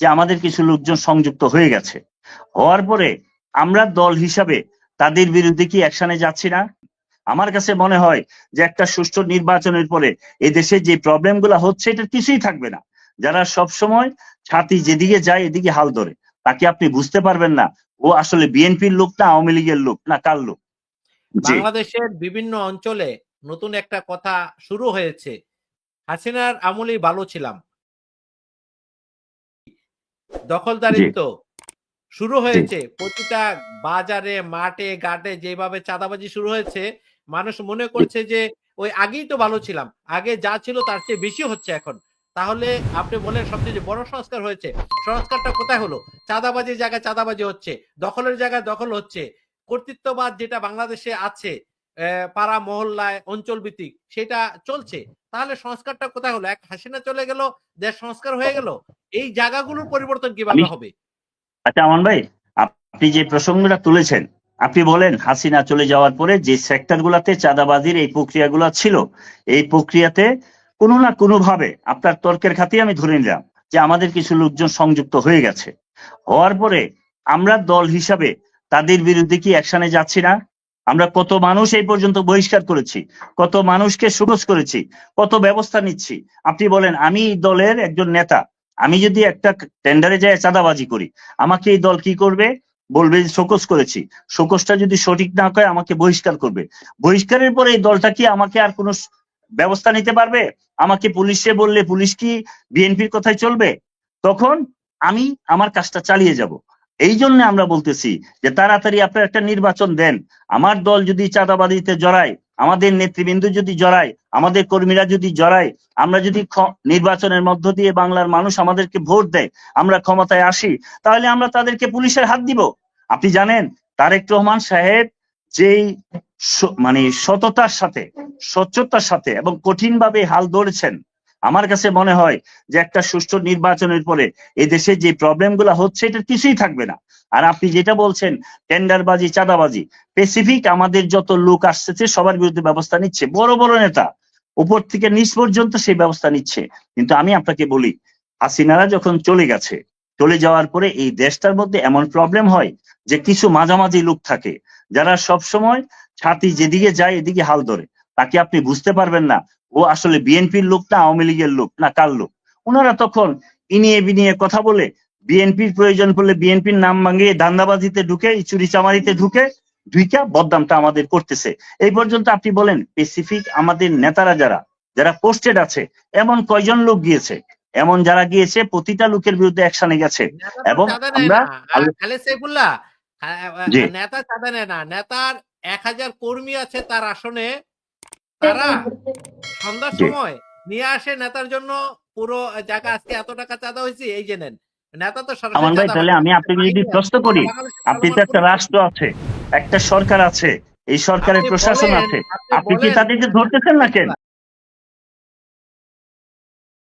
যে আমাদের কিছু লোকজন সংযুক্ত হয়ে গেছে। হওয়ার পরে আমরা দল হিসাবে তাদের বিরুদ্ধে কি অ্যাকশনে যাচ্ছি না? আমার কাছে মনে হয় যে একটা সুষ্ঠু নির্বাচনের পরে এদেশে যে প্রবলেম গুলা হচ্ছে এটার কিছুই থাকবে না। যারা সব সময় ছাতি যেদিকে যায় এদিকে হাল ধরে, তাকে আপনি বুঝতে পারবেন না ও আসলে বিএনপির লোক না আওয়ামী লীগের লোক না কার লোক। জি বাংলাদেশের বিভিন্ন অঞ্চলে নতুন একটা কথা শুরু হয়েছে। হাসিনার আমলেই ভালো ছিলাম, জি দখলদারিত্ব শুরু জি হয়েছে প্রতিটা বাজারে, মাঠে, ঘাটে যেভাবে চাঁদাবাজি শুরু হয়েছে, মানুষ মনে জি করছে যে ওই আগেই তো ভালো ছিলাম। আগে যা ছিল তার চেয়ে বেশি হচ্ছে এখন। তাহলে আপনি বলেন সবচেয়ে যে বড় সংস্কার হয়েছে, সংস্কারটা কোথায় হলো? চাঁদাবাজির জায়গায় চাঁদাবাজি হচ্ছে, দখলের জায়গায় দখল হচ্ছে। কর্তৃত্ববাদ যেটা বাংলাদেশে আছে, পাড়া মহল্লায় অঞ্চল ভিত্তিক সেটা চলছে। তাহলে সংস্কারটা কোথায় হলো? এক হাসিনা চলে গেল, দেশ সংস্কার হয়ে গেল। এই জায়গাগুলোর পরিবর্তন আমি কিভাবে হবে? আচ্ছা আমান ভাই, আপনি যে প্রসঙ্গটা তুলেছেন, আপনি বলেন হাসিনা চলে যাওয়ার পরে যে সেক্টর গুলাতে চাঁদাবাজির এই প্রক্রিয়াগুলো ছিল, এই প্রক্রিয়াতে কোনো না কোনো ভাবে আপনার তর্কের খাতিরে আমি ধরে নিলাম যে আমাদের কিছু লোকজন সংযুক্ত হয়ে গেছে। হওয়ার পরে আমরা দল হিসাবে তাদের বিরুদ্ধে কি অ্যাকশনে যাচ্ছি না? আমরা কত মানুষ এই পর্যন্ত বহিষ্কার করেছি, কত মানুষকে সুখোজ করেছি, কত ব্যবস্থা নিচ্ছি। আপনি বলেন আমি দলের একজন নেতা, আমি যদি একটা টেন্ডারে যায় চাঁদাবাজি করি, আমাকে এই দল কি করবে? বলবে যে শোকজ করেছি। শোকজটা যদি সঠিক না হয় আমাকে বহিষ্কার করবে। বহিষ্কারের পরে এই দলটা কি আমাকে আর কোনো ব্যবস্থা নিতে পারবে? আমাকে পুলিশে বললে পুলিশ কি বিএনপির কথায় চলবে? তখন আমি আমার কাজটা চালিয়ে যাব। এই জন্য আমরা বলতেছি যে তাড়াতাড়ি আপনারা একটা নির্বাচন দেন। আমার দল যদি চাঁদাবাজিতে জড়ায়, আমাদের নেতৃবৃন্দ যদি জড়ায়, আমাদের কর্মীরা যদি জড়ায়, আমরা যদি নির্বাচনের মধ্য দিয়ে বাংলার মানুষ আমাদেরকে ভোট দেয়, আমরা ক্ষমতায় আসি, তাহলে আমরা তাদেরকে পুলিশের হাত দিব। আপনি জানেন তারেক রহমান সাহেব যেই মানে সততার সাথে, স্বচ্ছতার সাথে এবং কঠিন ভাবে হাল ধরেছেন, আমার কাছে মনে হয় যে একটা সুষ্ঠু নির্বাচনের পরে এদেশে যে প্রবলেম গুলা হচ্ছে এটার কিছুই থাকবে না। আর আপনি যেটা বলছেন টেন্ডারবাজি, চাঁদাবাজি, স্পেসিফিক আমাদের যত লোক আসছে সবার বিরুদ্ধে ব্যবস্থা নিচ্ছে, বড় বড় নেতা উপর থেকে নিচ পর্যন্ত সেই ব্যবস্থা নিচ্ছে। কিন্তু আমি আপনাকে বলি, হাসিনারা যখন চলে গেছে, চলে যাওয়ার পরে এই দেশটার মধ্যে এমন প্রবলেম হয় যে কিছু মাঝামাঝি লোক থাকে যারা সব সময় ছাতি যেদিকে যায় এদিকে হাল ধরে, তাকে আপনি বুঝতে পারবেন না ও আসলে বিএনপির লোক না আওয়ামী লীগের লোক না কার লোক। ওনারা তখন ইনিয়ে বিনিয়ে কথা বলে, বিএনপির প্রয়োজন পড়লে বিএনপির নাম ভাঙিয়ে দান্দাবাজিতে ঢুকে, চুরি চামারিতে ঢুকে ঢুইকা বদনামটা আমাদের করতেছে। এই পর্যন্ত আপনি বলেন স্পেসিফিক আমাদের নেতারা যারা যারা পোস্টেড আছে এমন কয়জন লোক গিয়েছে? এমন যারা গিয়েছে প্রতিটা লোকের বিরুদ্ধে অ্যাকশনে গেছে। নেতা তো এবং চাঁদা নেয় আমরা না। খালেদ সাইফুল্লাহ, জি নেতা চাঁদা নেয় না। নেতার ১,০০০ কর্মী আছে তার আসনে, তারা সন্ধ্যার জি সময় নিয়ে আসে নেতার জন্য পুরো জায়গা, আজকে এত টাকা চাঁদা হয়েছে এই যে নেন। নেতা তো সরাসরি আমান ভাই, চাঁদা তাহলে পাচ্ছে আমি না, আপনাকে যদি বাহিনী আছে। প্রশ্ন করি, বাংলাদেশের আপনি তো চলমান একটা পরিস্থিতি। রাষ্ট্র আছে, একটা সরকার আছে, এই সরকারের আপনি প্রশাসন বলেন, আছে, আপনি আপনি কি বলেন তাদেরকে ধরতেছেন না কেন?